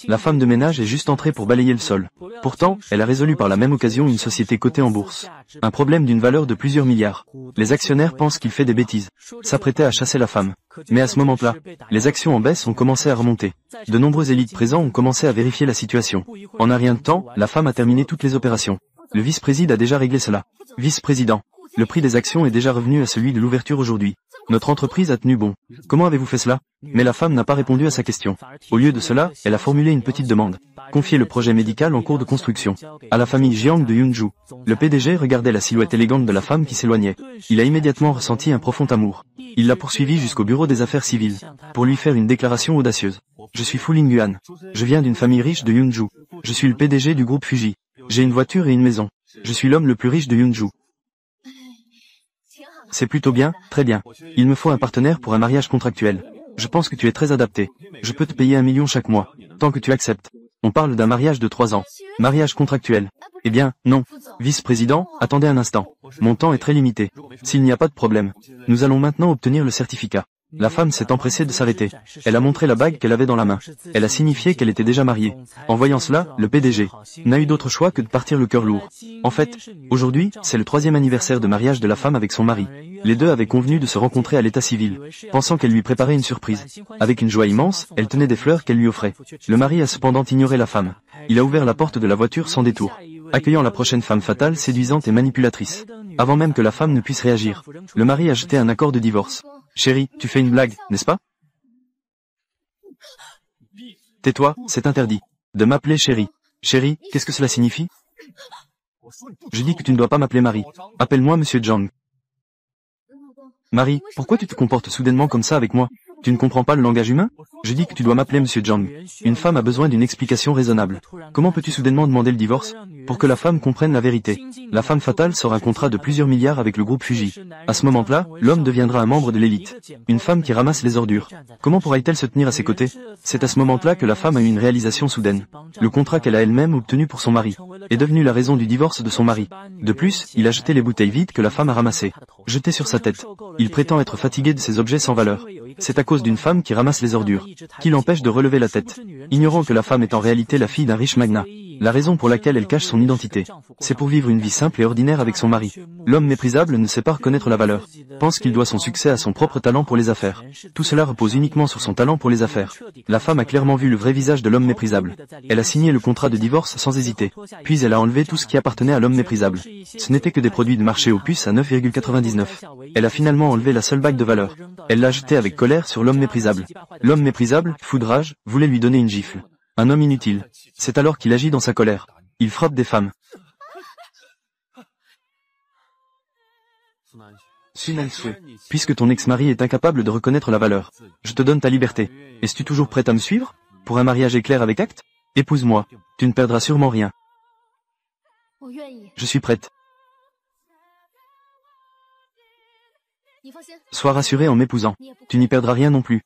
La femme de ménage est juste entrée pour balayer le sol. Pourtant, elle a résolu par la même occasion une société cotée en bourse. Un problème d'une valeur de plusieurs milliards. Les actionnaires pensent qu'il fait des bêtises. S'apprêtait à chasser la femme. Mais à ce moment-là, les actions en baisse ont commencé à remonter. De nombreuses élites présents ont commencé à vérifier la situation. En un rien de temps, la femme a terminé toutes les opérations. Le vice-président a déjà réglé cela. Vice-président. Le prix des actions est déjà revenu à celui de l'ouverture aujourd'hui. Notre entreprise a tenu bon. Comment avez-vous fait cela? Mais la femme n'a pas répondu à sa question. Au lieu de cela, elle a formulé une petite demande. Confier le projet médical en cours de construction à la famille Jiang de Yunju. Le PDG regardait la silhouette élégante de la femme qui s'éloignait. Il a immédiatement ressenti un profond amour. Il l'a poursuivie jusqu'au bureau des affaires civiles pour lui faire une déclaration audacieuse. Je suis Fu Lingyuan. Je viens d'une famille riche de Yunju. Je suis le PDG du groupe Fuji. J'ai une voiture et une maison. Je suis l'homme le plus riche de Yunju. C'est plutôt bien, très bien. Il me faut un partenaire pour un mariage contractuel. Je pense que tu es très adapté. Je peux te payer 1 million chaque mois, tant que tu acceptes. On parle d'un mariage de 3 ans. Mariage contractuel. Eh bien, non. Vice-président, attendez un instant. Mon temps est très limité. S'il n'y a pas de problème, nous allons maintenant obtenir le certificat. La femme s'est empressée de s'arrêter. Elle a montré la bague qu'elle avait dans la main. Elle a signifié qu'elle était déjà mariée. En voyant cela, le PDG n'a eu d'autre choix que de partir le cœur lourd. En fait, aujourd'hui, c'est le 3e anniversaire de mariage de la femme avec son mari. Les deux avaient convenu de se rencontrer à l'état civil, pensant qu'elle lui préparait une surprise. Avec une joie immense, elle tenait des fleurs qu'elle lui offrait. Le mari a cependant ignoré la femme. Il a ouvert la porte de la voiture sans détour, accueillant la prochaine femme fatale, séduisante et manipulatrice. Avant même que la femme ne puisse réagir, le mari a jeté un accord de divorce. Chérie, tu fais une blague, n'est-ce pas? Tais-toi, c'est interdit. De m'appeler chérie. Chérie, qu'est-ce que cela signifie? Je dis que tu ne dois pas m'appeler Marie. Appelle-moi Monsieur Zhang. Marie, pourquoi tu te comportes soudainement comme ça avec moi? Tu ne comprends pas le langage humain? Je dis que tu dois m'appeler Monsieur Zhang. Une femme a besoin d'une explication raisonnable. Comment peux-tu soudainement demander le divorce? Pour que la femme comprenne la vérité. La femme fatale sort un contrat de plusieurs milliards avec le groupe Fuji. À ce moment-là, l'homme deviendra un membre de l'élite. Une femme qui ramasse les ordures. Comment pourra-t-elle se tenir à ses côtés? C'est à ce moment-là que la femme a eu une réalisation soudaine. Le contrat qu'elle a elle-même obtenu pour son mari est devenu la raison du divorce de son mari. De plus, il a jeté les bouteilles vides que la femme a ramassées, jetées sur sa tête. Il prétend être fatigué de ces objets sans valeur. C'est à cause d'une femme qui ramasse les ordures, qui l'empêche de relever la tête. Ignorant que la femme est en réalité la fille d'un riche magnat. La raison pour laquelle elle cache son identité, c'est pour vivre une vie simple et ordinaire avec son mari. L'homme méprisable ne sait pas reconnaître la valeur, pense qu'il doit son succès à son propre talent pour les affaires. Tout cela repose uniquement sur son talent pour les affaires. La femme a clairement vu le vrai visage de l'homme méprisable. Elle a signé le contrat de divorce sans hésiter. Puis elle a enlevé tout ce qui appartenait à l'homme méprisable. Ce n'était que des produits de marché aux puces à 9,99. Elle a finalement enlevé la seule bague de valeur. Elle l'a jetée avec colère sur l'homme méprisable. L'homme méprisable, fou de rage, voulait lui donner une gifle. Un homme inutile. C'est alors qu'il agit dans sa colère. Il frappe des femmes. Sun Al-Sui, puisque ton ex-mari est incapable de reconnaître la valeur, je te donne ta liberté. Es-tu toujours prête à me suivre? Pour un mariage éclair avec acte? Épouse-moi. Tu ne perdras sûrement rien. Je suis prête. Sois rassuré en m'épousant. Tu n'y perdras rien non plus.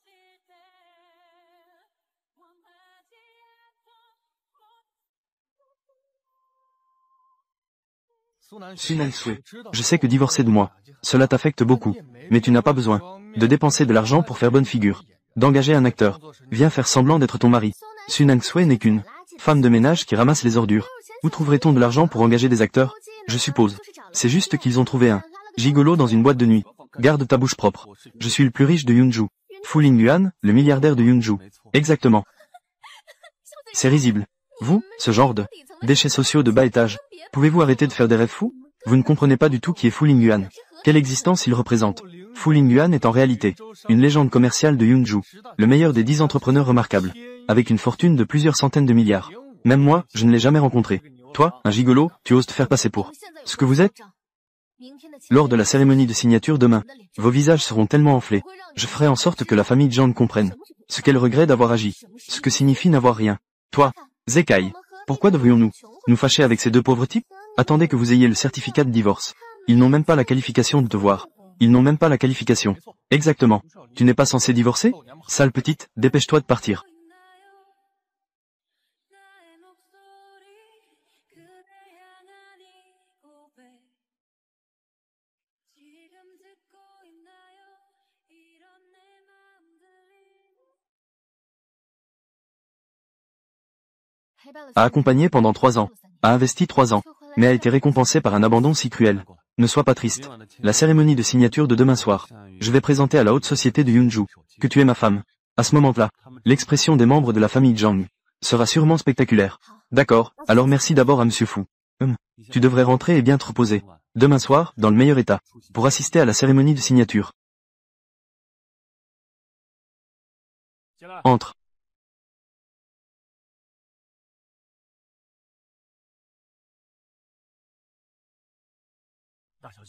Sun Al-Sui, je sais que divorcer de moi, cela t'affecte beaucoup, mais tu n'as pas besoin de dépenser de l'argent pour faire bonne figure, d'engager un acteur. Viens faire semblant d'être ton mari. Sun Al-Sui n'est qu'une femme de ménage qui ramasse les ordures. Où trouverait-on de l'argent pour engager des acteurs? Je suppose. C'est juste qu'ils ont trouvé un gigolo dans une boîte de nuit. Garde ta bouche propre. Je suis le plus riche de Yunju. Fu Lingyuan, le milliardaire de Yunju. Exactement. C'est risible. Vous, ce genre de déchets sociaux de bas étage, pouvez-vous arrêter de faire des rêves fous? Vous ne comprenez pas du tout qui est Fu Lingyuan. Quelle existence il représente? Fu Lingyuan est en réalité une légende commerciale de Yunju, le meilleur des 10 entrepreneurs remarquables, avec une fortune de plusieurs centaines de milliards. Même moi, je ne l'ai jamais rencontré. Toi, un gigolo, tu oses te faire passer pour ce que vous êtes? Lors de la cérémonie de signature demain, vos visages seront tellement enflés. Je ferai en sorte que la famille Zhang comprenne ce qu'elle regrette d'avoir agi, ce que signifie n'avoir rien. Toi, Zekai, pourquoi devrions-nous nous fâcher avec ces deux pauvres types? Attendez que vous ayez le certificat de divorce. Ils n'ont même pas la qualification de te voir. Ils n'ont même pas la qualification. Exactement. Tu n'es pas censé divorcer? Sale petite, dépêche-toi de partir. A accompagné pendant 3 ans. A investi 3 ans. Mais a été récompensé par un abandon si cruel. Ne sois pas triste. La cérémonie de signature de demain soir. Je vais présenter à la haute société de Yunju que tu es ma femme. À ce moment-là, l'expression des membres de la famille Zhang sera sûrement spectaculaire. D'accord, alors merci d'abord à Monsieur Fu. Tu devrais rentrer et bien te reposer. Demain soir, dans le meilleur état, pour assister à la cérémonie de signature. Entre.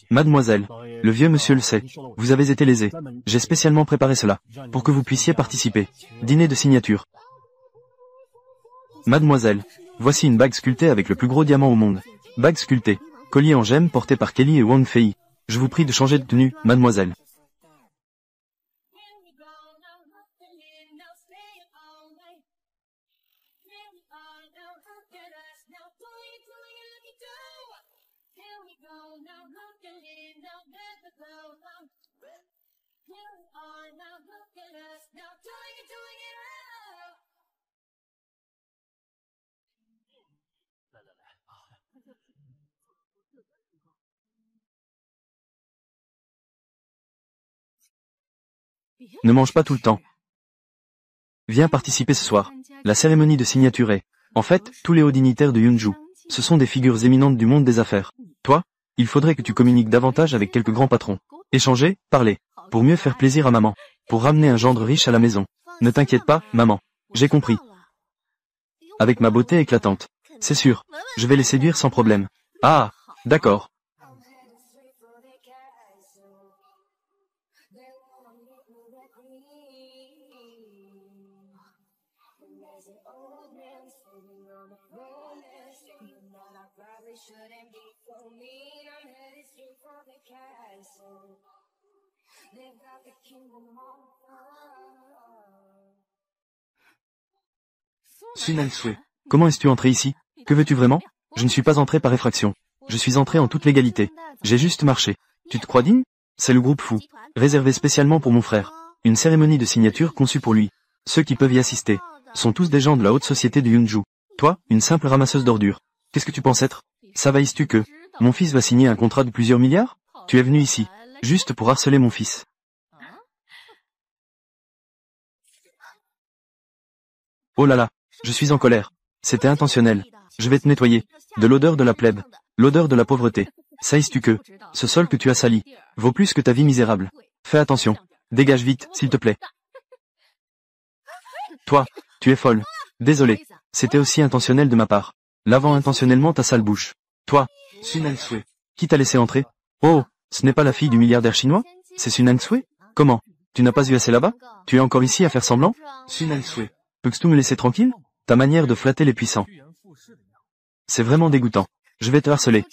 Mademoiselle, le vieux monsieur le sait, vous avez été lésée. J'ai spécialement préparé cela, pour que vous puissiez participer. Dîner de signature. Mademoiselle, voici une bague sculptée avec le plus gros diamant au monde. Bague sculptée, collier en gemmes porté par Kelly et Wang Fei. Je vous prie de changer de tenue, mademoiselle. Ne mange pas tout le temps. Viens participer ce soir. La cérémonie de signature est, en fait, tous les hauts dignitaires de Yunju. Ce sont des figures éminentes du monde des affaires. Toi, il faudrait que tu communiques davantage avec quelques grands patrons. Échanger, parler, pour mieux faire plaisir à maman, pour ramener un gendre riche à la maison. Ne t'inquiète pas, maman. J'ai compris. Avec ma beauté éclatante. C'est sûr, je vais les séduire sans problème. Ah, d'accord. Sun Sui, comment es-tu entré ici? Que veux-tu vraiment? Je ne suis pas entré par effraction. Je suis entré en toute légalité. J'ai juste marché. Tu te crois digne? C'est le groupe Fu, réservé spécialement pour mon frère. Une cérémonie de signature conçue pour lui. Ceux qui peuvent y assister sont tous des gens de la haute société de Yunju. Toi, une simple ramasseuse d'ordures. Qu'est-ce que tu penses être? Savais-tu que mon fils va signer un contrat de plusieurs milliards? Tu es venu ici, juste pour harceler mon fils. Oh là là, je suis en colère. C'était intentionnel. Je vais te nettoyer. De l'odeur de la plèbe. L'odeur de la pauvreté. Sais-tu que ce sol que tu as sali vaut plus que ta vie misérable? Fais attention. Dégage vite, s'il te plaît. Toi, tu es folle. Désolé. C'était aussi intentionnel de ma part. Lavant intentionnellement ta sale bouche. Toi, Sun Sui. Qui t'a laissé entrer? Oh, ce n'est pas la fille du milliardaire chinois? C'est Sun Sui? Comment? Tu n'as pas vu assez là-bas? Tu es encore ici à faire semblant? Sun Sui. Peux-tu me laisser tranquille? Ta manière de flatter les puissants. C'est vraiment dégoûtant. Je vais te harceler.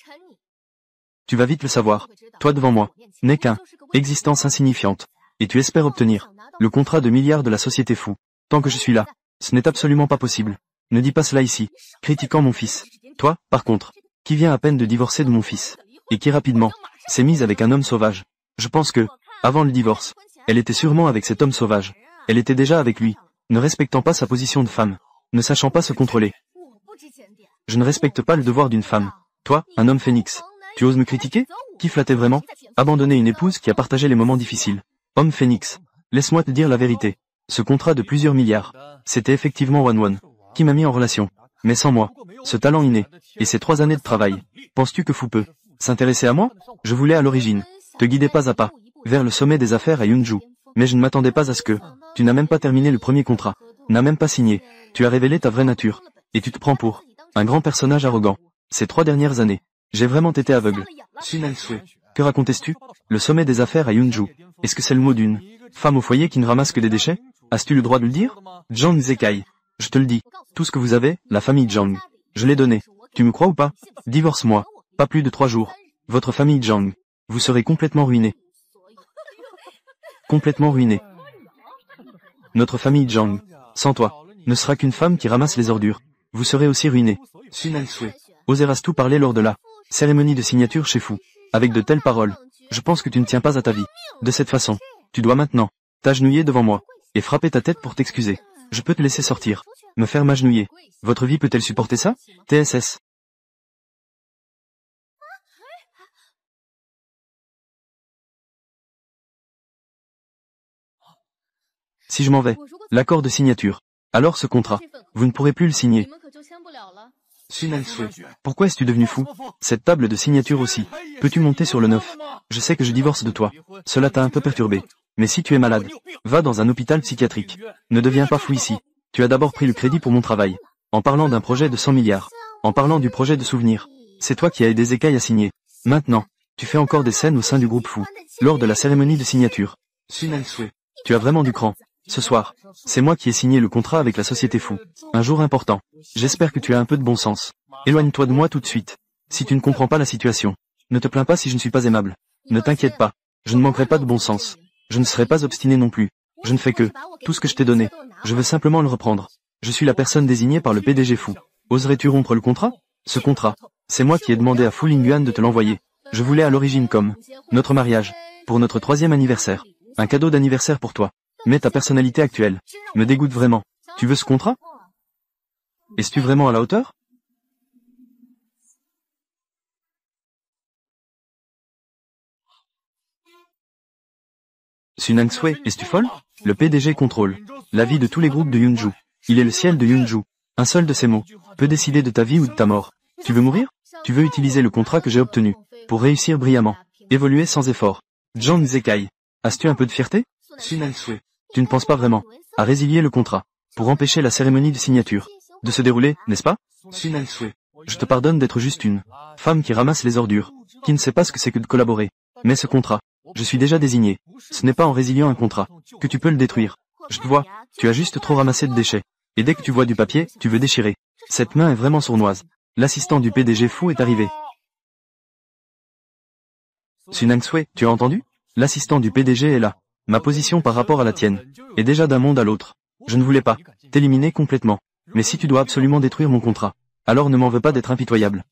Tu vas vite le savoir. Toi devant moi, n'es qu'un existence insignifiante. Et tu espères obtenir le contrat de milliards de la société Fu. Tant que je suis là, ce n'est absolument pas possible. Ne dis pas cela ici, critiquant mon fils. Toi, par contre, qui vient à peine de divorcer de mon fils, et qui rapidement s'est mise avec un homme sauvage. Je pense que, avant le divorce, elle était sûrement avec cet homme sauvage. Elle était déjà avec lui, ne respectant pas sa position de femme, ne sachant pas se contrôler. Je ne respecte pas le devoir d'une femme. Toi, un homme phénix, tu oses me critiquer? Qui flattait vraiment? Abandonner une épouse qui a partagé les moments difficiles. Homme phénix, laisse-moi te dire la vérité. Ce contrat de plusieurs milliards, c'était effectivement Wanwan, qui m'a mis en relation. Mais sans moi, ce talent inné, et ces 3 années de travail, penses-tu que Fu peut s'intéresser à moi? Je voulais à l'origine te guider pas à pas, vers le sommet des affaires à Yunju. Mais je ne m'attendais pas à ce que tu n'as même pas terminé le premier contrat, n'as même pas signé, tu as révélé ta vraie nature, et tu te prends pour un grand personnage arrogant. Ces 3 dernières années, j'ai vraiment été aveugle. Sun Sui, que racontais-tu? Le sommet des affaires à Yunju. Est-ce que c'est le mot d'une femme au foyer qui ne ramasse que des déchets? As-tu le droit de le dire? Zhang Zekai. Je te le dis, tout ce que vous avez, la famille Zhang. Je l'ai donné. Tu me crois ou pas? Divorce-moi. Pas plus de 3 jours. Votre famille Zhang. Vous serez complètement ruiné. Complètement ruiné. Notre famille Zhang, sans toi, ne sera qu'une femme qui ramasse les ordures. Vous serez aussi ruiné. Sun Sui. Oseras-tu parler lors de la cérémonie de signature chez Fu? Avec de telles paroles, je pense que tu ne tiens pas à ta vie. De cette façon, tu dois maintenant t'agenouiller devant moi et frapper ta tête pour t'excuser. Je peux te laisser sortir. Me faire m'agenouiller. Votre vie peut-elle supporter ça? TSS. Si je m'en vais, l'accord de signature. Alors ce contrat, vous ne pourrez plus le signer. Sun Angsue, pourquoi es-tu devenu fou? Cette table de signature aussi. Peux-tu monter sur le 9? Je sais que je divorce de toi. Cela t'a un peu perturbé. Mais si tu es malade, va dans un hôpital psychiatrique. Ne deviens pas fou ici. Tu as d'abord pris le crédit pour mon travail. En parlant d'un projet de 100 milliards. En parlant du projet de souvenir. C'est toi qui as aidé Zekai à signer. Maintenant, tu fais encore des scènes au sein du groupe fou. Lors de la cérémonie de signature. Sun Angsue, tu as vraiment du cran. Ce soir, c'est moi qui ai signé le contrat avec la société fou. Un jour important. J'espère que tu as un peu de bon sens. Éloigne-toi de moi tout de suite. Si tu ne comprends pas la situation, ne te plains pas si je ne suis pas aimable. Ne t'inquiète pas. Je ne manquerai pas de bon sens. Je ne serai pas obstiné non plus. Je ne fais que tout ce que je t'ai donné. Je veux simplement le reprendre. Je suis la personne désignée par le PDG fou. Oserais-tu rompre le contrat? Ce contrat, c'est moi qui ai demandé à Fu Lingyuan de te l'envoyer. Je voulais à l'origine comme notre mariage, pour notre 3e anniversaire. Un cadeau d'anniversaire pour toi. Mais ta personnalité actuelle me dégoûte vraiment. Tu veux ce contrat? Es-tu vraiment à la hauteur? Sun Angsue, es-tu folle? Le PDG contrôle la vie de tous les groupes de Yunju. Il est le ciel de Yunju. Un seul de ses mots peut décider de ta vie ou de ta mort. Tu veux mourir? Tu veux utiliser le contrat que j'ai obtenu pour réussir brillamment, évoluer sans effort. Zhang Zekai, as-tu un peu de fierté? Sun Angsue, tu ne penses pas vraiment à résilier le contrat pour empêcher la cérémonie de signature de se dérouler, n'est-ce pas? Sun Angsue, je te pardonne d'être juste une femme qui ramasse les ordures, qui ne sait pas ce que c'est que de collaborer. Mais ce contrat, je suis déjà désigné. Ce n'est pas en résiliant un contrat que tu peux le détruire. Je te vois, tu as juste trop ramassé de déchets. Et dès que tu vois du papier, tu veux déchirer. Cette main est vraiment sournoise. L'assistant du PDG fou est arrivé. Sun Angsue, tu as entendu? L'assistant du PDG est là. Ma position par rapport à la tienne est déjà d'un monde à l'autre. Je ne voulais pas t'éliminer complètement. Mais si tu dois absolument détruire mon contrat, alors ne m'en veux pas d'être impitoyable.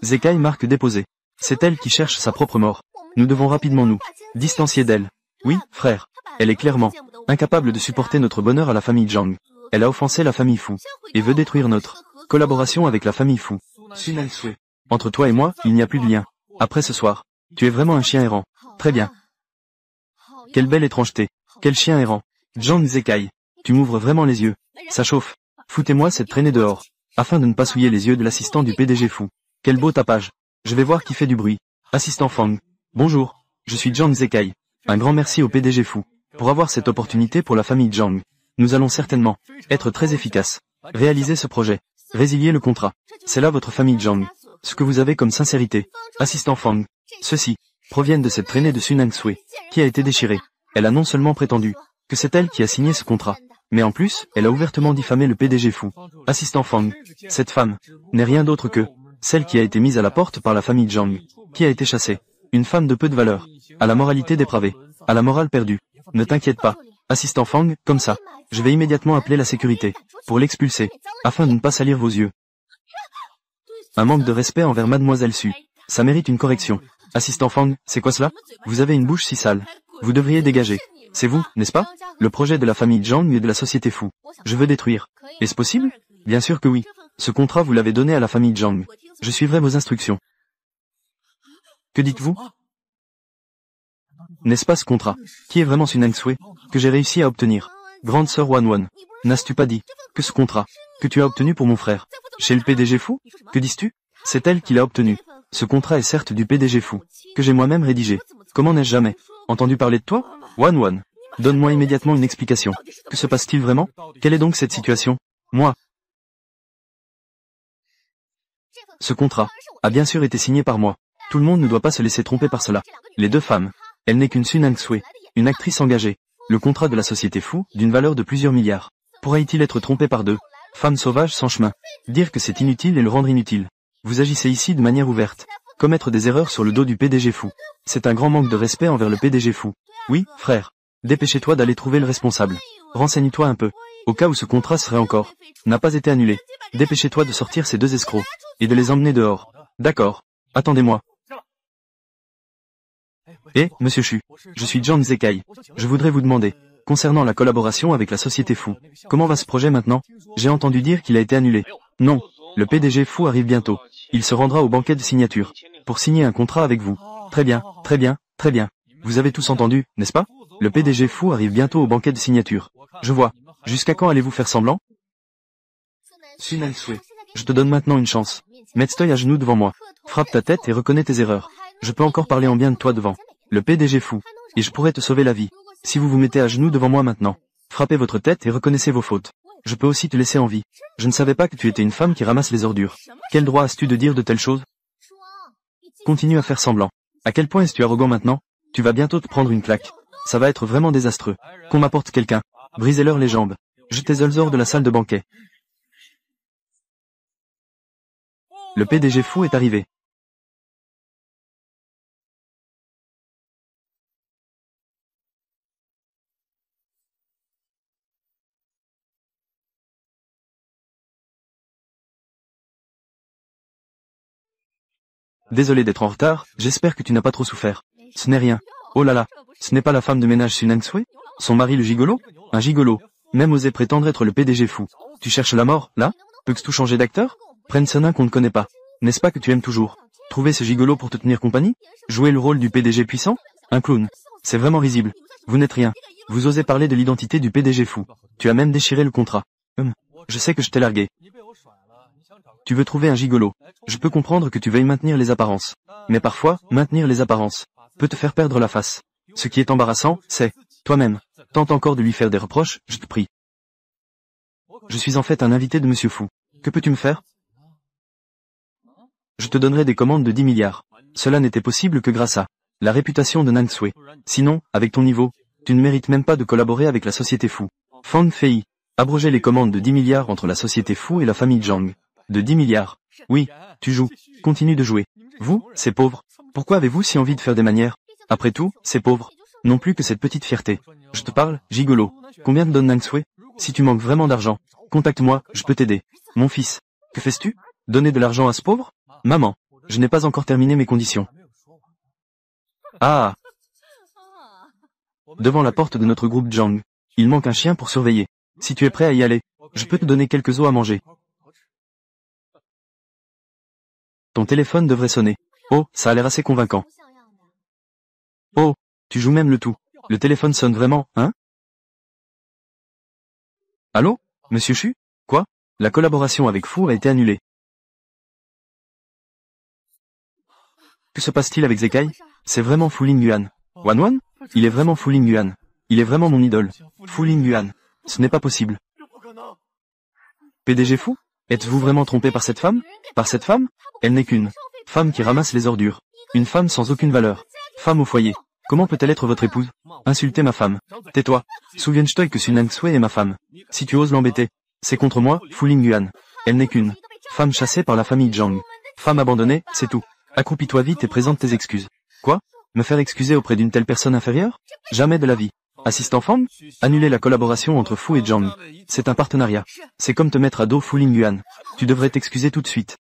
Zekai marque déposée. C'est elle qui cherche sa propre mort. Nous devons rapidement nous distancier d'elle. Oui, frère. Elle est clairement incapable de supporter notre bonheur à la famille Zhang. Elle a offensé la famille Fu et veut détruire notre collaboration avec la famille Fu. Sun Angsue, entre toi et moi, il n'y a plus de lien. Après ce soir, tu es vraiment un chien errant. Très bien. Quelle belle étrangeté. Quel chien errant. Zhang Zekai, tu m'ouvres vraiment les yeux. Ça chauffe. Foutez-moi cette traînée dehors, afin de ne pas souiller les yeux de l'assistant du PDG fou. Quel beau tapage. Je vais voir qui fait du bruit. Assistant Fang. Bonjour. Je suis Zhang Zekai. Un grand merci au PDG fou pour avoir cette opportunité pour la famille Zhang. Nous allons certainement être très efficaces. Réaliser ce projet. Résilier le contrat. C'est là votre famille Zhang. Ce que vous avez comme sincérité. Assistant Fang. Ceux-ci proviennent de cette traînée de Sun Angsue qui a été déchirée. Elle a non seulement prétendu que c'est elle qui a signé ce contrat, mais en plus, elle a ouvertement diffamé le PDG fou. Assistant Fang. Cette femme n'est rien d'autre que celle qui a été mise à la porte par la famille Zhang, qui a été chassée. Une femme de peu de valeur, à la moralité dépravée, à la morale perdue. Ne t'inquiète pas, assistant Fang, comme ça. Je vais immédiatement appeler la sécurité, pour l'expulser, afin de ne pas salir vos yeux. Un manque de respect envers mademoiselle Su. Ça mérite une correction. Assistant Fang, c'est quoi cela? Vous avez une bouche si sale. Vous devriez dégager. C'est vous, n'est-ce pas? Le projet de la famille Zhang et de la société fou. Je veux détruire. Est-ce possible? Bien sûr que oui. Ce contrat vous l'avez donné à la famille Zhang. Je suivrai vos instructions. Que dites-vous? N'est-ce pas ce contrat, qui est vraiment Sun Angsue, que j'ai réussi à obtenir? Grande sœur Wanwan, n'as-tu pas dit que ce contrat, que tu as obtenu pour mon frère, chez le PDG fou? Que dis-tu? C'est elle qui l'a obtenu. Ce contrat est certes du PDG fou, que j'ai moi-même rédigé. Comment n'ai-je jamais entendu parler de toi? Wanwan, donne-moi immédiatement une explication. Que se passe-t-il vraiment? Quelle est donc cette situation? Moi. Ce contrat a bien sûr été signé par moi. Tout le monde ne doit pas se laisser tromper par cela. Les deux femmes. Elle n'est qu'une Sun Angsue, une actrice engagée. Le contrat de la société fou, d'une valeur de plusieurs milliards. Pourra-t-il être trompé par deux femmes sauvages sans chemin? Dire que c'est inutile et le rendre inutile. Vous agissez ici de manière ouverte. Commettre des erreurs sur le dos du PDG fou. C'est un grand manque de respect envers le PDG fou. Oui, frère. Dépêchez-toi d'aller trouver le responsable. Renseigne-toi un peu. Au cas où ce contrat serait encore n'a pas été annulé. Dépêchez-toi de sortir ces deux escrocs et de les emmener dehors. D'accord. Attendez-moi. Eh, monsieur Chu, je suis John Zekai. Je voudrais vous demander, concernant la collaboration avec la société Fou, comment va ce projet maintenant? J'ai entendu dire qu'il a été annulé. Non, le PDG Fou arrive bientôt. Il se rendra au banquet de signature, pour signer un contrat avec vous. Très bien, très bien, très bien. Vous avez tous entendu, n'est-ce pas? Le PDG Fou arrive bientôt au banquet de signature. Je vois. Jusqu'à quand allez-vous faire semblant? Sun Angsue, je te donne maintenant une chance. Mets-toi à genoux devant moi. Frappe ta tête et reconnais tes erreurs. Je peux encore parler en bien de toi devant le PDG Fou, et je pourrais te sauver la vie. Si vous vous mettez à genoux devant moi maintenant, frappez votre tête et reconnaissez vos fautes. Je peux aussi te laisser en vie. Je ne savais pas que tu étais une femme qui ramasse les ordures. Quel droit as-tu de dire de telles choses? Continue à faire semblant. À quel point es-tu arrogant maintenant? Tu vas bientôt te prendre une claque. Ça va être vraiment désastreux. Qu'on m'apporte quelqu'un. Brisez-leur les jambes. Jetez-les hors de la salle de banquet. Le PDG Fou est arrivé. Désolé d'être en retard, j'espère que tu n'as pas trop souffert. Ce n'est rien. Oh là là, ce n'est pas la femme de ménage Sun Angsue? Son mari le gigolo? Un gigolo. Même oser prétendre être le PDG Fou. Tu cherches la mort, là? Peux-tu tout changer d'acteur? Prenne ce nain qu'on ne connaît pas. N'est-ce pas que tu aimes toujours trouver ce gigolo pour te tenir compagnie? Jouer le rôle du PDG puissant? Un clown. C'est vraiment risible. Vous n'êtes rien. Vous osez parler de l'identité du PDG Fou. Tu as même déchiré le contrat. Je sais que je t'ai largué. Tu veux trouver un gigolo. Je peux comprendre que tu veuilles maintenir les apparences. Mais parfois, maintenir les apparences peut te faire perdre la face. Ce qui est embarrassant, c'est toi-même. Tente encore de lui faire des reproches, je te prie. Je suis en fait un invité de Monsieur Fou. Que peux-tu me faire? Je te donnerai des commandes de 10 milliards. Cela n'était possible que grâce à la réputation de Nangsue. Sinon, avec ton niveau, tu ne mérites même pas de collaborer avec la société Fou. Fang Fei. Abroger les commandes de 10 milliards entre la société Fou et la famille Zhang. De 10 milliards. Oui, tu joues. Continue de jouer. Vous, c'est pauvre. Pourquoi avez-vous si envie de faire des manières? Après tout, c'est pauvre. Non plus que cette petite fierté. Je te parle, gigolo. Combien te donne Nangsue? Si tu manques vraiment d'argent, contacte-moi, je peux t'aider. Mon fils. Que fais-tu? Donner de l'argent à ce pauvre? Maman, je n'ai pas encore terminé mes conditions. Ah! Devant la porte de notre groupe Zhang. Il manque un chien pour surveiller. Si tu es prêt à y aller, je peux te donner quelques os à manger. Ton téléphone devrait sonner. Oh, ça a l'air assez convaincant. Oh, tu joues même le tout. Le téléphone sonne vraiment, hein? Allô? Monsieur Chu? Quoi? La collaboration avec Fou a été annulée. Que se passe-t-il avec Zekai? C'est vraiment Fu Lingyuan. Wanwan? Il est vraiment Fu Lingyuan. Il est vraiment mon idole. Fu Lingyuan. Ce n'est pas possible. PDG Fou? Êtes-vous vraiment trompé par cette femme? Par cette femme? Elle n'est qu'une femme qui ramasse les ordures. Une femme sans aucune valeur. Femme au foyer. Comment peut-elle être votre épouse? Insultez ma femme. Tais-toi. Souviens-toi que Sun Angsue est ma femme. Si tu oses l'embêter, c'est contre moi, Fu Lingyuan. Elle n'est qu'une femme chassée par la famille Zhang. Femme abandonnée, c'est tout. Accroupis-toi vite et présente tes excuses. Quoi? Me faire excuser auprès d'une telle personne inférieure? Jamais de la vie. Assistant Fang? Annuler la collaboration entre Fou et Zhang. C'est un partenariat. C'est comme te mettre à dos Fu Lingyuan. Tu devrais t'excuser tout de suite.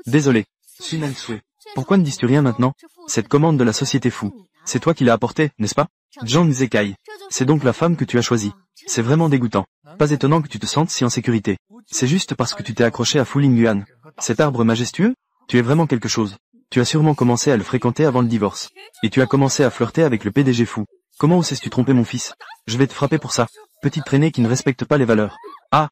Désolé. Sun Angsue. Pourquoi ne dis-tu rien maintenant? Cette commande de la société Fou. C'est toi qui l'as apportée, n'est-ce pas? Zhang Zekai. C'est donc la femme que tu as choisie. C'est vraiment dégoûtant. Pas étonnant que tu te sentes si en sécurité. C'est juste parce que tu t'es accroché à Fu Lingyuan. Cet arbre majestueux? Tu es vraiment quelque chose. Tu as sûrement commencé à le fréquenter avant le divorce. Et tu as commencé à flirter avec le PDG Fou. Comment osais-tu tromper mon fils? Je vais te frapper pour ça. Petite traînée qui ne respecte pas les valeurs. Ah!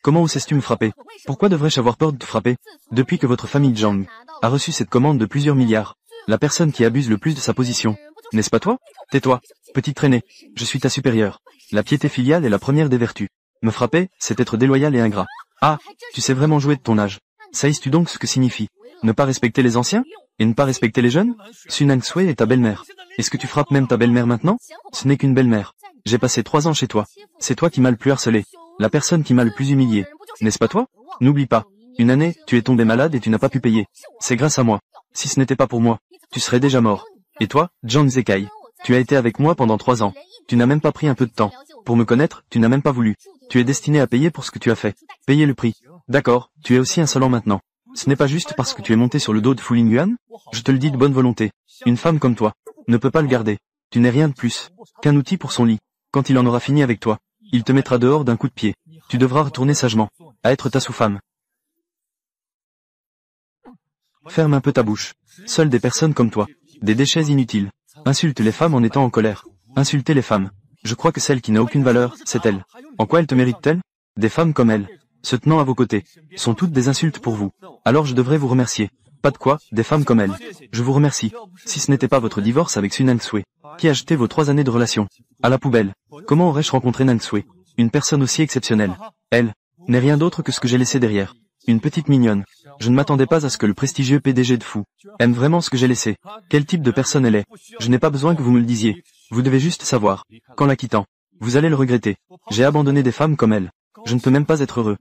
Comment osais-tu me frapper? Pourquoi devrais-je avoir peur de te frapper? Depuis que votre famille Zhang a reçu cette commande de plusieurs milliards, la personne qui abuse le plus de sa position. N'est-ce pas toi? Tais-toi. Petite traînée. Je suis ta supérieure. La piété filiale est la première des vertus. Me frapper, c'est être déloyal et ingrat. Ah! Tu sais vraiment jouer de ton âge. Sais-tu donc ce que signifie ne pas respecter les anciens? Et ne pas respecter les jeunes? Sun Angsue est ta belle-mère. Est-ce que tu frappes même ta belle-mère maintenant? Ce n'est qu'une belle-mère. J'ai passé 3 ans chez toi. C'est toi qui m'as le plus harcelé. La personne qui m'a le plus humilié. N'est-ce pas toi? N'oublie pas. Une année, tu es tombé malade et tu n'as pas pu payer. C'est grâce à moi. Si ce n'était pas pour moi, tu serais déjà mort. Et toi, John Zekai? Tu as été avec moi pendant 3 ans. Tu n'as même pas pris un peu de temps. Pour me connaître, tu n'as même pas voulu. Tu es destiné à payer pour ce que tu as fait. Payer le prix. D'accord, tu es aussi insolent maintenant. Ce n'est pas juste parce que tu es monté sur le dos de Fu Lingyuan? Je te le dis de bonne volonté. Une femme comme toi ne peut pas le garder. Tu n'es rien de plus qu'un outil pour son lit. Quand il en aura fini avec toi, il te mettra dehors d'un coup de pied. Tu devras retourner sagement à être ta sous-femme. Ferme un peu ta bouche. Seules des personnes comme toi, des déchets inutiles, insultent les femmes en étant en colère. Insulter les femmes. Je crois que celle qui n'a aucune valeur, c'est elle. En quoi elle te mérite-t-elle? Des femmes comme elle, se tenant à vos côtés, sont toutes des insultes pour vous. Alors je devrais vous remercier. Pas de quoi, des femmes comme elle. Je vous remercie. Si ce n'était pas votre divorce avec Sun Nang-sui, qui a jeté vos 3 années de relation à la poubelle, comment aurais-je rencontré Nang-sui? Une personne aussi exceptionnelle. Elle n'est rien d'autre que ce que j'ai laissé derrière. Une petite mignonne. Je ne m'attendais pas à ce que le prestigieux PDG de Fu aime vraiment ce que j'ai laissé. Quel type de personne elle est? Je n'ai pas besoin que vous me le disiez. Vous devez juste savoir. Qu'en la quittant, vous allez le regretter. J'ai abandonné des femmes comme elle. Je ne peux même pas être heureux.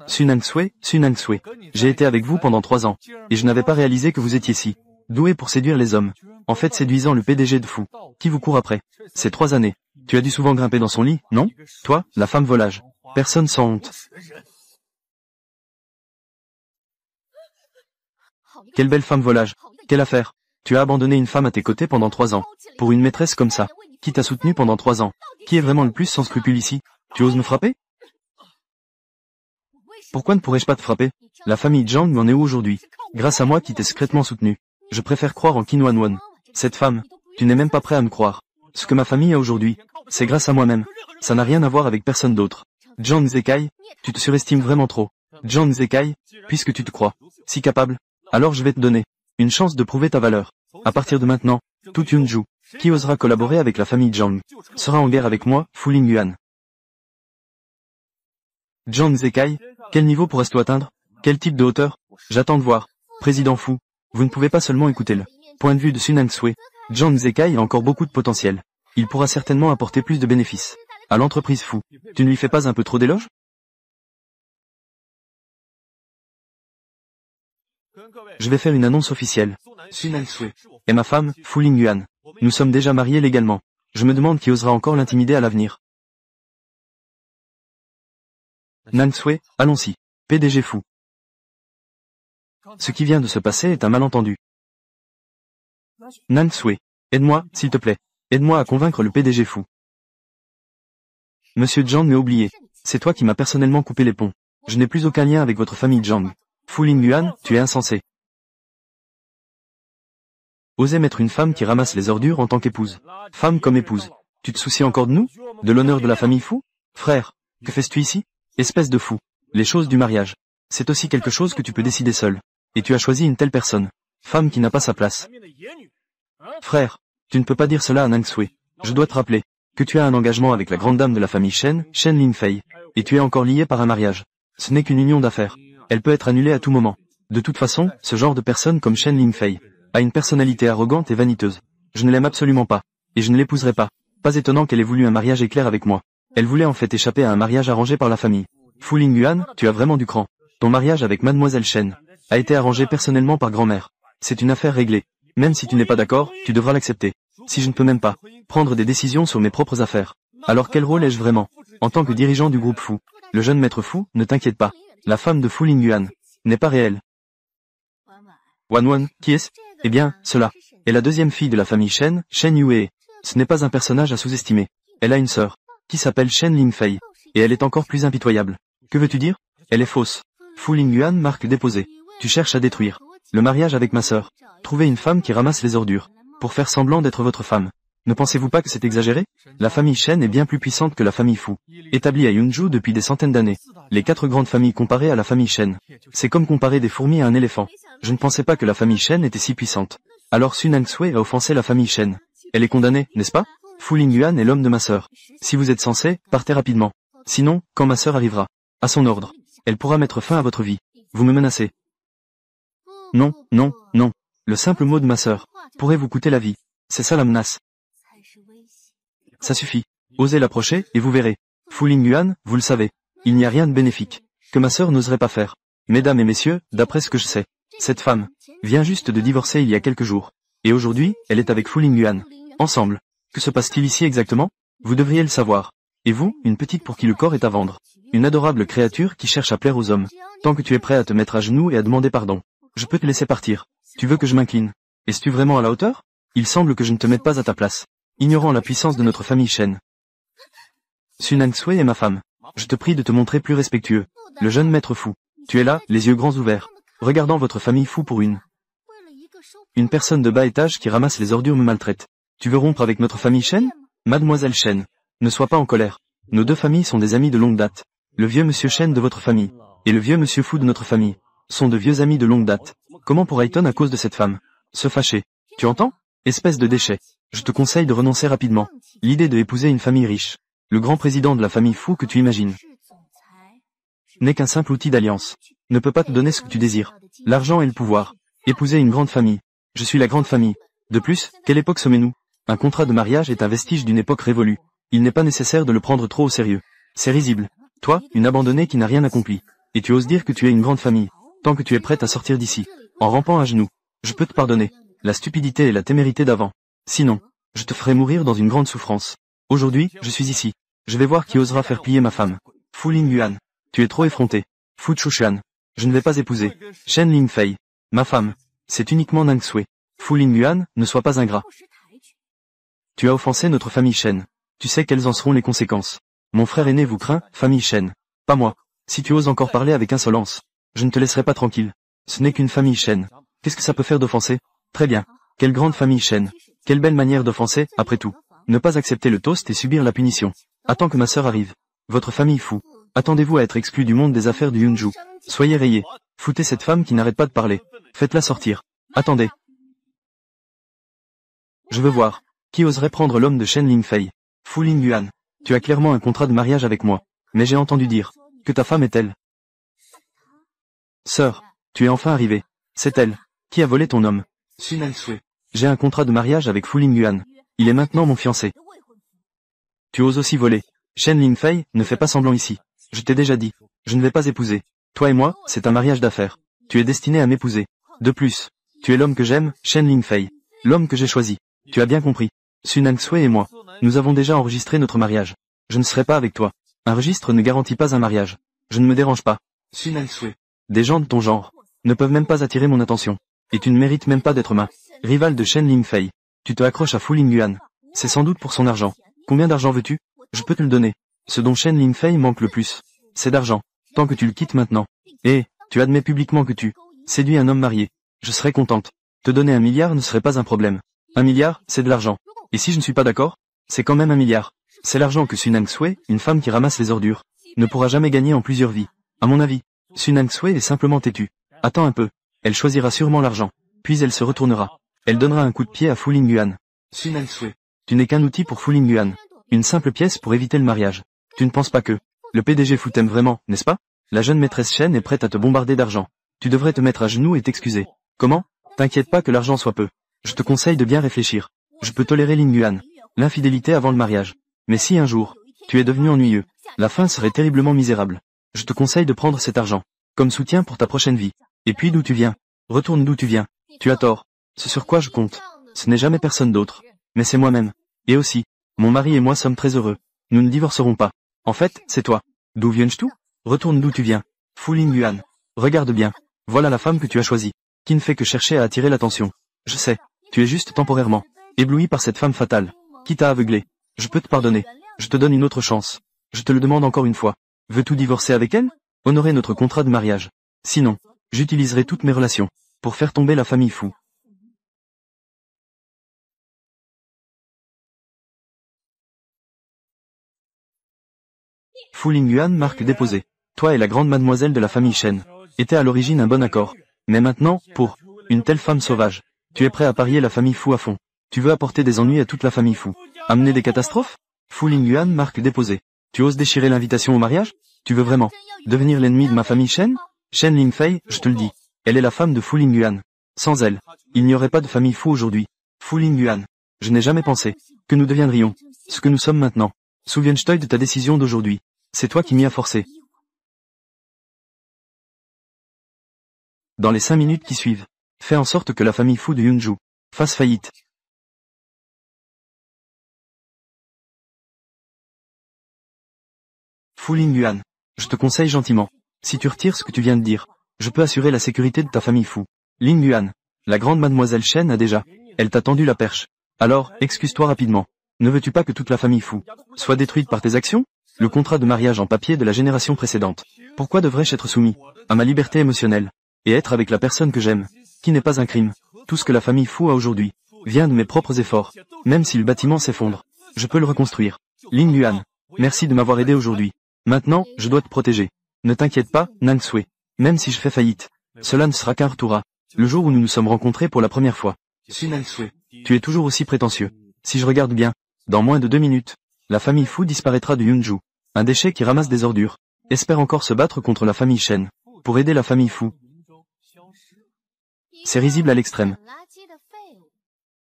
Sun Nang-sui, j'ai été avec vous pendant 3 ans, et je n'avais pas réalisé que vous étiez si doué pour séduire les hommes. En fait, séduisant le PDG de Fu, qui vous court après. Ces 3 années, tu as dû souvent grimper dans son lit, non? Toi, la femme volage. Personne sans honte. Quelle belle femme volage. Quelle affaire. Tu as abandonné une femme à tes côtés pendant 3 ans. Pour une maîtresse comme ça. Qui t'a soutenu pendant 3 ans. Qui est vraiment le plus sans scrupule ici? Tu oses me frapper? Pourquoi ne pourrais-je pas te frapper? La famille Zhang en est où aujourd'hui? Grâce à moi qui t'ai secrètement soutenu. Je préfère croire en Qin Wanwan. Cette femme, tu n'es même pas prêt à me croire. Ce que ma famille a aujourd'hui, c'est grâce à moi-même. Ça n'a rien à voir avec personne d'autre. Zhang Zekai, tu te surestimes vraiment trop. Zhang Zekai, puisque tu te crois si capable, alors je vais te donner une chance de prouver ta valeur. À partir de maintenant, tout Yunju, qui osera collaborer avec la famille Zhang, sera en guerre avec moi, Fu Lingyuan. Zhang Zekai, quel niveau pourras-tu atteindre? Quel type de hauteur? J'attends de voir. Président Fu, vous ne pouvez pas seulement écouter le point de vue de Sun Nang-sui. Zhang Zekai a encore beaucoup de potentiel. Il pourra certainement apporter plus de bénéfices à l'entreprise Fu. Tu ne lui fais pas un peu trop d'éloges? Je vais faire une annonce officielle. Sun Nang-sui et ma femme, Fu Lingyuan. Nous sommes déjà mariés légalement. Je me demande qui osera encore l'intimider à l'avenir. Nang-sui, allons-y. PDG Fu. Ce qui vient de se passer est un malentendu. Nang-sui, aide-moi, s'il te plaît. Aide-moi à convaincre le PDG Fu. Monsieur Zhang m'a oublié. C'est toi qui m'as personnellement coupé les ponts. Je n'ai plus aucun lien avec votre famille Zhang. Fu Lingyuan, tu es insensé. Oser mettre une femme qui ramasse les ordures en tant qu'épouse. Femme comme épouse. Tu te soucies encore de nous? De l'honneur de la famille Fu? Frère, que fais-tu ici? Espèce de fou. Les choses du mariage. C'est aussi quelque chose que tu peux décider seul. Et tu as choisi une telle personne. Femme qui n'a pas sa place. Frère, tu ne peux pas dire cela à Nang-sui. Je dois te rappeler que tu as un engagement avec la grande dame de la famille Shen Lingfei. Et tu es encore lié par un mariage. Ce n'est qu'une union d'affaires. Elle peut être annulée à tout moment. De toute façon, ce genre de personne comme Shen Lingfei a une personnalité arrogante et vaniteuse. Je ne l'aime absolument pas. Et je ne l'épouserai pas. Pas étonnant qu'elle ait voulu un mariage éclair avec moi. Elle voulait en fait échapper à un mariage arrangé par la famille. Fu Lingyuan, tu as vraiment du cran. Ton mariage avec Mademoiselle Shen a été arrangé personnellement par grand-mère. C'est une affaire réglée. Même si tu n'es pas d'accord, tu devras l'accepter. Si je ne peux même pas prendre des décisions sur mes propres affaires, alors quel rôle ai-je vraiment? En tant que dirigeant du groupe Fu, le jeune maître Fu, ne t'inquiète pas. La femme de Fu Lingyuan n'est pas réelle. Wanwan, qui est-ce? Eh bien, cela est la deuxième fille de la famille Shen Yue. Ce n'est pas un personnage à sous-estimer. Elle a une sœur, qui s'appelle Shen Lingfei, et elle est encore plus impitoyable. Que veux-tu dire? Elle est fausse. Fu Lingyuan, marque déposée. Tu cherches à détruire le mariage avec ma sœur. Trouver une femme qui ramasse les ordures, pour faire semblant d'être votre femme. Ne pensez-vous pas que c'est exagéré? La famille Shen est bien plus puissante que la famille Fu, établie à Yunju depuis des centaines d'années. Les 4 grandes familles comparées à la famille Shen. C'est comme comparer des fourmis à un éléphant. Je ne pensais pas que la famille Shen était si puissante. Alors Sun Nang-sui a offensé la famille Shen. Elle est condamnée, n'est-ce pas? Fu Lingyuan est l'homme de ma sœur. Si vous êtes censé, partez rapidement. Sinon, quand ma sœur arrivera, à son ordre, elle pourra mettre fin à votre vie. Vous me menacez. Non, non, non. Le simple mot de ma sœur pourrait vous coûter la vie. C'est ça la menace. Ça suffit. Osez l'approcher, et vous verrez. Fu Lingyuan, vous le savez. Il n'y a rien de bénéfique que ma sœur n'oserait pas faire. Mesdames et messieurs, d'après ce que je sais, cette femme vient juste de divorcer il y a quelques jours. Et aujourd'hui, elle est avec Fu Lingyuan. Ensemble. Que se passe-t-il ici exactement? Vous devriez le savoir. Et vous, une petite pour qui le corps est à vendre. Une adorable créature qui cherche à plaire aux hommes. Tant que tu es prêt à te mettre à genoux et à demander pardon, je peux te laisser partir. Tu veux que je m'incline? Es-tu vraiment à la hauteur? Il semble que je ne te mette pas à ta place. Ignorant la puissance de notre famille Shen. Sun Angsui est ma femme. Je te prie de te montrer plus respectueux. Le jeune maître fou. Tu es là, les yeux grands ouverts, regardant votre famille fou pour une personne de bas étage qui ramasse les ordures me maltraite. Tu veux rompre avec notre famille Shen? Mademoiselle Shen, ne sois pas en colère. Nos deux familles sont des amis de longue date. Le vieux monsieur Shen de votre famille et le vieux monsieur fou de notre famille sont de vieux amis de longue date. Comment pourrait-on à cause de cette femme se fâcher? Tu entends? Espèce de déchet. Je te conseille de renoncer rapidement. L'idée de épouser une famille riche, le grand président de la famille fou que tu imagines, n'est qu'un simple outil d'alliance. Ne peut pas te donner ce que tu désires. L'argent et le pouvoir. Épouser une grande famille. Je suis la grande famille. De plus, quelle époque sommes-nous? Un contrat de mariage est un vestige d'une époque révolue. Il n'est pas nécessaire de le prendre trop au sérieux. C'est risible. Toi, une abandonnée qui n'a rien accompli. Et tu oses dire que tu es une grande famille. Tant que tu es prête à sortir d'ici, en rampant à genoux, je peux te pardonner. La stupidité et la témérité d'avant. Sinon, je te ferai mourir dans une grande souffrance. Aujourd'hui, je suis ici. Je vais voir qui osera faire plier ma femme. Fu Lingyuan. Tu es trop effronté. Fu Chushan. Je ne vais pas épouser Shen Lingfei, ma femme. C'est uniquement Nang Sui. Fu Lingyuan, ne sois pas ingrat. Tu as offensé notre famille Shen. Tu sais quelles en seront les conséquences. Mon frère aîné vous craint, famille Shen. Pas moi. Si tu oses encore parler avec insolence, je ne te laisserai pas tranquille. Ce n'est qu'une famille Shen. Qu'est-ce que ça peut faire d'offenser? Très bien. Quelle grande famille Shen. Quelle belle manière d'offenser, après tout. Ne pas accepter le toast et subir la punition. Attends que ma sœur arrive. Votre famille fou. Attendez-vous à être exclu du monde des affaires du Yunju. Soyez rayés. Foutez cette femme qui n'arrête pas de parler. Faites-la sortir. Attendez. Je veux voir. Qui oserait prendre l'homme de Shen Lingfei? Fu Lingyuan. Tu as clairement un contrat de mariage avec moi. Mais j'ai entendu dire que ta femme est elle. Sœur, tu es enfin arrivée. C'est elle. Qui a volé ton homme? Sun Angsui. J'ai un contrat de mariage avec Fu Lingyuan. Il est maintenant mon fiancé. Tu oses aussi voler. Shen Lingfei, ne fais pas semblant ici. Je t'ai déjà dit. Je ne vais pas épouser. Toi et moi, c'est un mariage d'affaires. Tu es destiné à m'épouser. De plus, tu es l'homme que j'aime, Shen Lingfei. L'homme que j'ai choisi. Tu as bien compris. Sun Angsui et moi, nous avons déjà enregistré notre mariage. Je ne serai pas avec toi. Un registre ne garantit pas un mariage. Je ne me dérange pas. Sun Angsui. Des gens de ton genre ne peuvent même pas attirer mon attention. Et tu ne mérites même pas d'être ma rival de Shen Lingfei. Tu te accroches à Fu Lingyuan. C'est sans doute pour son argent. Combien d'argent veux-tu? Je peux te le donner. Ce dont Shen Lingfei manque le plus, c'est d'argent. Tant que tu le quittes maintenant. Et, tu admets publiquement que tu séduis un homme marié. Je serais contente. Te donner 1 milliard ne serait pas un problème. 1 milliard, c'est de l'argent. Et si je ne suis pas d'accord? C'est quand même 1 milliard. C'est l'argent que Sun Angsui, une femme qui ramasse les ordures, ne pourra jamais gagner en plusieurs vies. À mon avis, Sun Angsui est simplement têtue. Attends un peu. Elle choisira sûrement l'argent. Puis elle se retournera. Elle donnera un coup de pied à Fu Lingyuan. Sun Angsui. Tu n'es qu'un outil pour Fu Lingyuan. Une simple pièce pour éviter le mariage. Tu ne penses pas que le PDG Fu t'aime vraiment, n'est-ce pas? La jeune maîtresse Shen est prête à te bombarder d'argent. Tu devrais te mettre à genoux et t'excuser. Comment? T'inquiète pas que l'argent soit peu. Je te conseille de bien réfléchir. Je peux tolérer Lingyuan, l'infidélité avant le mariage. Mais si un jour, tu es devenu ennuyeux, la fin serait terriblement misérable. Je te conseille de prendre cet argent, comme soutien pour ta prochaine vie. Et puis d'où tu viens? Retourne d'où tu viens. Tu as tort. Ce sur quoi je compte, ce n'est jamais personne d'autre. Mais c'est moi-même. Et aussi, mon mari et moi sommes très heureux. Nous ne divorcerons pas. En fait, c'est toi. D'où viens-tu? Retourne d'où tu viens. Fu Lingyuan. Regarde bien. Voilà la femme que tu as choisie, qui ne fait que chercher à attirer l'attention. Je sais. Tu es juste temporairement ébloui par cette femme fatale, qui t'a aveuglé. Je peux te pardonner. Je te donne une autre chance. Je te le demande encore une fois. Veux-tu divorcer avec elle? Honorer notre contrat de mariage. Sinon, j'utiliserai toutes mes relations pour faire tomber la famille fou. Fu Lingyuan, marque déposée. Toi et la grande mademoiselle de la famille Shen étaient à l'origine un bon accord. Mais maintenant, pour une telle femme sauvage, tu es prêt à parier la famille fou à fond. Tu veux apporter des ennuis à toute la famille fou. Amener des catastrophes? Fu Lingyuan, marque déposée. Tu oses déchirer l'invitation au mariage? Tu veux vraiment devenir l'ennemi de ma famille Shen? Shen Lingfei, je te le dis. Elle est la femme de Fu Lingyuan. Sans elle, il n'y aurait pas de famille fou aujourd'hui. Fu Lingyuan. Je n'ai jamais pensé que nous deviendrions ce que nous sommes maintenant. Souviens-toi de ta décision d'aujourd'hui. C'est toi qui m'y as forcé. Dans les 5 minutes qui suivent, fais en sorte que la famille fou de Yunju fasse faillite. Fu Lingyuan. Je te conseille gentiment. Si tu retires ce que tu viens de dire, je peux assurer la sécurité de ta famille fou. Ling Yuan, la grande mademoiselle Shen a déjà. Elle t'a tendu la perche. Alors, excuse-toi rapidement. Ne veux-tu pas que toute la famille fou soit détruite par tes actions? Le contrat de mariage en papier de la génération précédente. Pourquoi devrais-je être soumis à ma liberté émotionnelle et être avec la personne que j'aime, qui n'est pas un crime? Tout ce que la famille fou a aujourd'hui vient de mes propres efforts. Même si le bâtiment s'effondre, je peux le reconstruire. Ling Yuan, merci de m'avoir aidé aujourd'hui. Maintenant, je dois te protéger. Ne t'inquiète pas, Nang Sui. Même si je fais faillite, cela ne sera qu'un retour. Le jour où nous nous sommes rencontrés pour la première fois. Su Nang Sui, tu es toujours aussi prétentieux. Si je regarde bien, dans moins de 2 minutes, la famille fou disparaîtra du Yunju. Un déchet qui ramasse des ordures. Espère encore se battre contre la famille Shen. Pour aider la famille fou. C'est risible à l'extrême.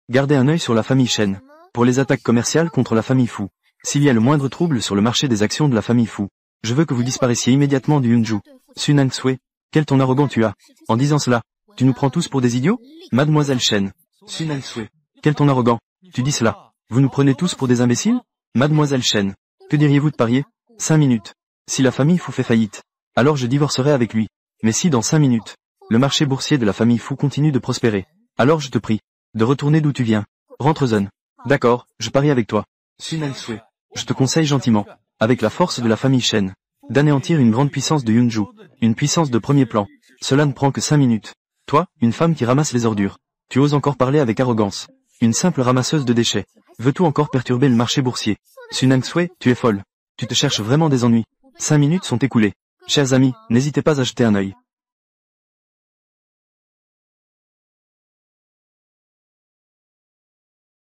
Gardez un œil sur la famille Shen. Pour les attaques commerciales contre la famille fou. S'il y a le moindre trouble sur le marché des actions de la famille fou, je veux que vous disparaissiez immédiatement du Yunju. Su Nang Sui, quel ton arrogant tu as. En disant cela, tu nous prends tous pour des idiots? Mademoiselle Shen. Su Nang Sui, quel ton arrogant. Tu dis cela. Vous nous prenez tous pour des imbéciles? Mademoiselle Shen. Que diriez-vous de parier? 5 minutes. Si la famille fou fait faillite, alors je divorcerai avec lui. Mais si dans 5 minutes, le marché boursier de la famille fou continue de prospérer, alors je te prie de retourner d'où tu viens. Rentre-en. D'accord, je parie avec toi. Su Nang Sui, je te conseille gentiment, avec la force de la famille Shen, d'anéantir une grande puissance de Yunju, une puissance de premier plan. Cela ne prend que 5 minutes. Toi, une femme qui ramasse les ordures, tu oses encore parler avec arrogance. Une simple ramasseuse de déchets. Veux-tu encore perturber le marché boursier? Su Nang Sui, tu es folle. Tu te cherches vraiment des ennuis. 5 minutes sont écoulées. Chers amis, n'hésitez pas à jeter un œil.